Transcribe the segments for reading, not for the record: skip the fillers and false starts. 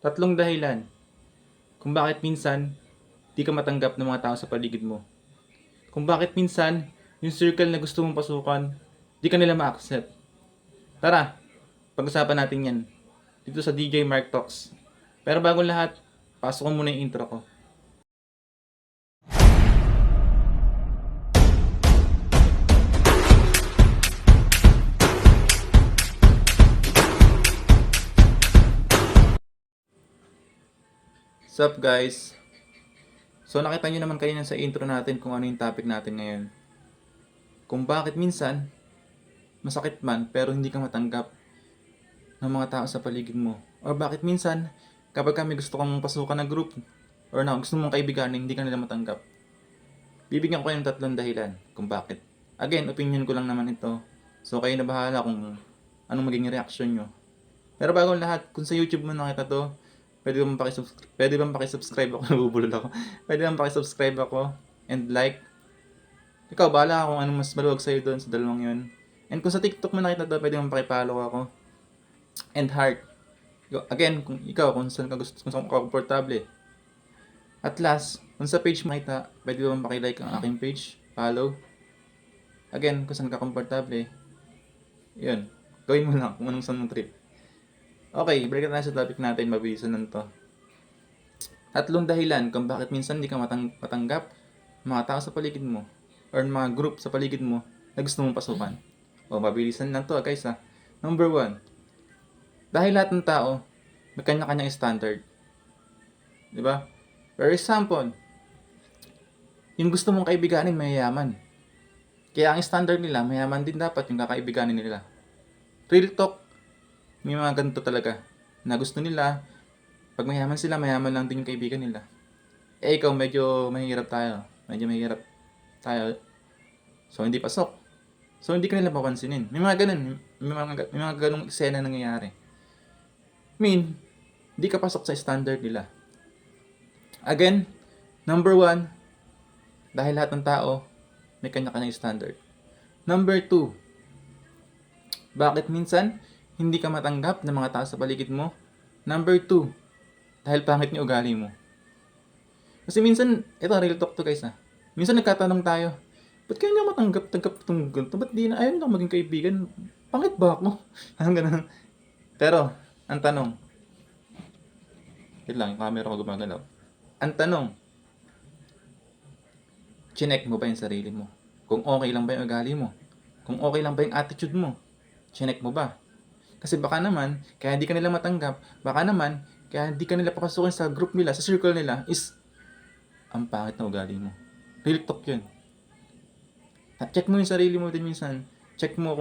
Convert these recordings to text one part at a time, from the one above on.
Tatlong dahilan kung bakit minsan di ka matanggap ng mga tao sa paligid mo. Kung bakit minsan yung circle na gusto mong pasukan, di ka nila ma-accept. Tara, pag-usapan natin yan dito sa DJ Mark Talks. Pero bago lahat, pasok ko muna yung intro ko. Sup guys? So nakita nyo naman kanina sa intro natin kung ano yung topic natin ngayon. Kung bakit minsan, masakit man pero hindi ka matanggap ng mga tao sa paligid mo. Or bakit minsan, kapag kami gusto kang pasukan na group, or gusto mong kaibiganin, hindi ka nila matanggap. Bibigyan ko kayo ng tatlong dahilan kung bakit. Again, opinion ko lang naman ito. So kayo na bahala kung anong magiging reaction nyo. Pero bago lahat, kung sa YouTube mo nakita to, pwede bang pakisubscribe ako? Nabubulol ako. Pwede bang pakisubscribe ako? And like? Ikaw, bahala kung anong mas maluwag sa'yo doon sa dalawang yun. And kung sa TikTok mo nakita to, pwede bang pakipollow ako? And heart. Again, kung saan ka gusto, kung saan ka komportable. At last, kung sa page mo nakita, pwede bang pakilike ang aking page? Follow? Again, kung saan ka komportable. Yun. Gawin mo lang kung anong saan mong trip. Okay, balik na tayo sa topic natin. Mabilisan lang to. Tatlong dahilan kung bakit minsan di ka matanggap mga tao sa paligid mo or mga group sa paligid mo na gusto mong pasukan. O, mabilisan lang to guys ha. Number 1. Dahil lahat ng tao may kanya-kanyang standard. Di ba? For example, yung gusto mong kaibiganin mayayaman. Kaya ang standard nila, mayaman din dapat yung kakaibiganin nila. Real talk, may mga ganito talaga na gusto nila, pag mayaman sila, mayaman lang din yung kaibigan nila. Eh ikaw, medyo mahirap tayo. So, hindi pasok. So, hindi ka nila papansinin. May mga ganun. May mga ganung eksena nangyayari. Hindi ka pasok sa standard nila. Again, number 1, dahil lahat ng tao may kanya-kanyang standard. Number 2, bakit minsan hindi ka matanggap ng mga tao sa paligid mo? Number 2, dahil pangit yung ugali mo. Kasi minsan, ito real talk to guys ha. Minsan nagkatanong tayo, ba't kaya niya matanggap itong ganito? Ba't di na ayaw nila maging kaibigan? Pangit ba ako? Ganun. Pero, ang tanong, wait lang, yung camera ko gumagalaw. Ang tanong, chinek mo ba yung sarili mo? Kung okay lang ba yung ugali mo? Kung okay lang ba yung attitude mo? Chinek mo ba? Kasi baka naman, kaya hindi ka nila matanggap, baka naman, kaya hindi ka nila papasukin sa group nila, sa circle nila, is ang pangit na ugali mo. Real talk yun. Check mo yung sarili mo din minsan. Check mo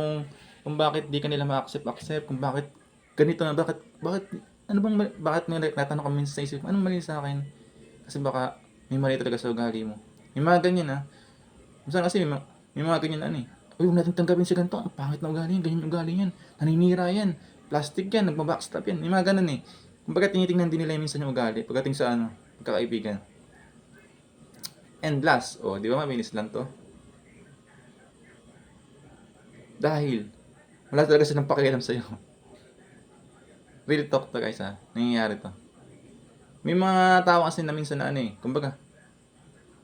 kung bakit di ka nila ma-accept, kung bakit ganito na, bakit, bakit nila natanong ka minsan sa isip, anong mali sa akin? Kasi baka may mali talaga sa ugali mo. May mga ganyan ha. Minsan kasi may mga ganyan ano eh. Uy, huwag natin tanggapin si ganito. Ang pangit na ugali yan. Ganyan ugali yan. Naninira yan. Plastic yan. Nagbabackstab yan. May mga ganun eh. Kumbaga tinitingnan din nila minsan yung ugali pagdating sa pagkakaibigan. And last, di ba mabilis lang to? Dahil wala talaga silang pakialam sa'yo. Real talk to guys ha. Nangyayari to. May mga tao kasi na minsan na kumbaga,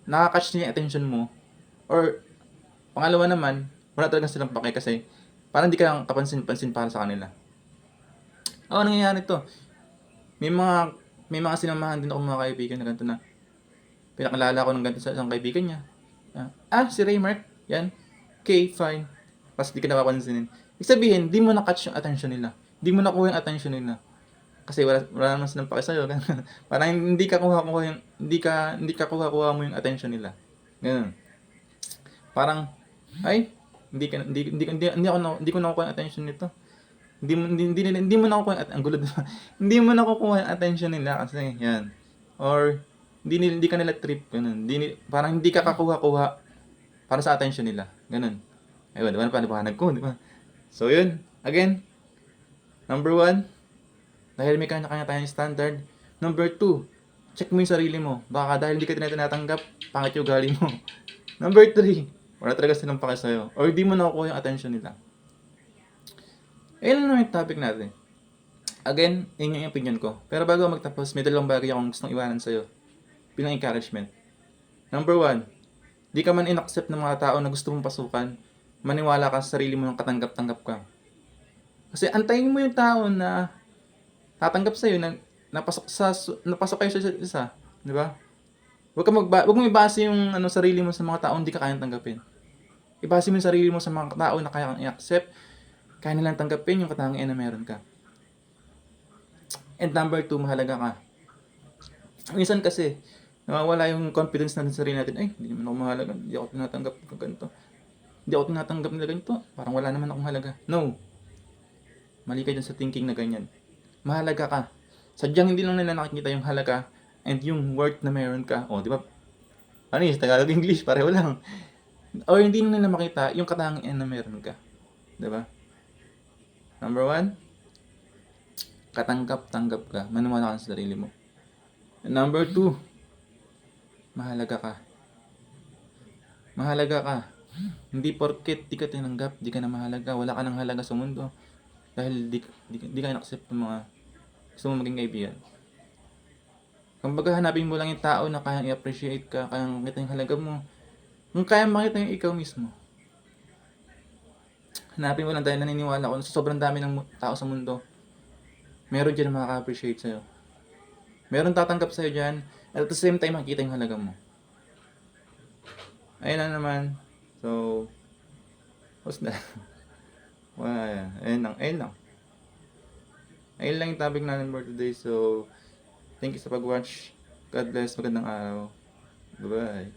nakakatch niya yung attention mo. Or, pangalawa naman, wala talaga silang pake kasi parang hindi ka lang kapansin-pansin para sa kanila. Nangyayari to. May mga sinamahan din ako mga kaibigan na ganito na pinakalala ko ng ganito sa isang kaibigan niya. Si Raymark. Yan. Okay, fine. Tapos di ka napapansinin. Ibig sabihin, di mo na-catch yung attention nila. Di mo nakuha yung attention nila. Kasi wala naman silang pake sa'yo. Parang hindi ka kuha mo yung attention nila. Ganun. Parang, hindi ko nakukuha yung attention nito. Hindi mo nakukuha ang gulo. Hindi mo nakukuha yung attention nila kasi yan. Or hindi ka nila trip ganun. Parang hindi ka kakuha-kuha para sa attention nila. Ganun. Ayun, di ba napaliwanag ko, di ba? So yun, again, number 1, dahil may kanya-kanya tayong standard. Number 2, check mo yung sarili mo. Baka dahil hindi ka tinatanggap, pangit yung ugali mo. Number 3, wala talaga silang pake sa'yo. Or di mo nakukuha yung attention nila. Ayun lang yung topic natin. Again, yun yung opinion ko. Pero bago ako magtapos, may dalawang bagay akong gustong iwanan sa'yo bilang encouragement. Number one, di ka man in-accept ng mga tao na gusto mong pasukan, maniwala ka sa sarili mo ng katanggap-tanggap ka. Kasi antayin mo yung tao na tatanggap sa'yo na napasok kayo sa isa't isa. Di ba? Huwag mo ibase yung sarili mo sa mga taong hindi ka kayang tanggapin. Ibase mo yung sarili mo sa mga tao na kaya kang i-accept, kaya nilang tanggapin yung katangian na meron ka. And number two, mahalaga ka. Minsan kasi, nawawala yung confidence natin sa sarili natin. Ay, hindi naman ako mahalaga. Hindi ako tinatanggap ng ganito. Hindi ako tinatanggap nila ganito. Parang wala naman akong halaga. No. Mali ka dyan sa thinking na ganyan. Mahalaga ka. Sadyang hindi lang nila nakikita yung halaga and yung worth na meron ka. O, di ba? Ano yun? Tagalog English, pareho lang. O hindi nila makita yung katangian na meron ka. Di ba? Number one, katanggap-tanggap ka. Maniwala ka sa sarili mo. And number two, mahalaga ka. Mahalaga ka. Hindi porket di ka tinanggap, di ka na mahalaga. Wala ka ng halaga sa mundo. Dahil di ka na-accept ng mga gusto mo maging kaibigan. Kumbaga hanapin mo lang yung tao na kayang i-appreciate ka, kayang makita yung halaga mo. Kung kayang makita yung ikaw mismo. Hanapin mo lang dahil naniniwala ko na sa sobrang dami ng tao sa mundo, meron dyan na makaka-appreciate sa'yo. Meron tatanggap sa'yo dyan, at the same time makikita yung halaga mo. Ayun lang naman. So, what's that? Well, ayun lang. Ayun lang yung topic natin for today. So, thank you sa pag-watch. God bless. Magandang araw. Bye-bye.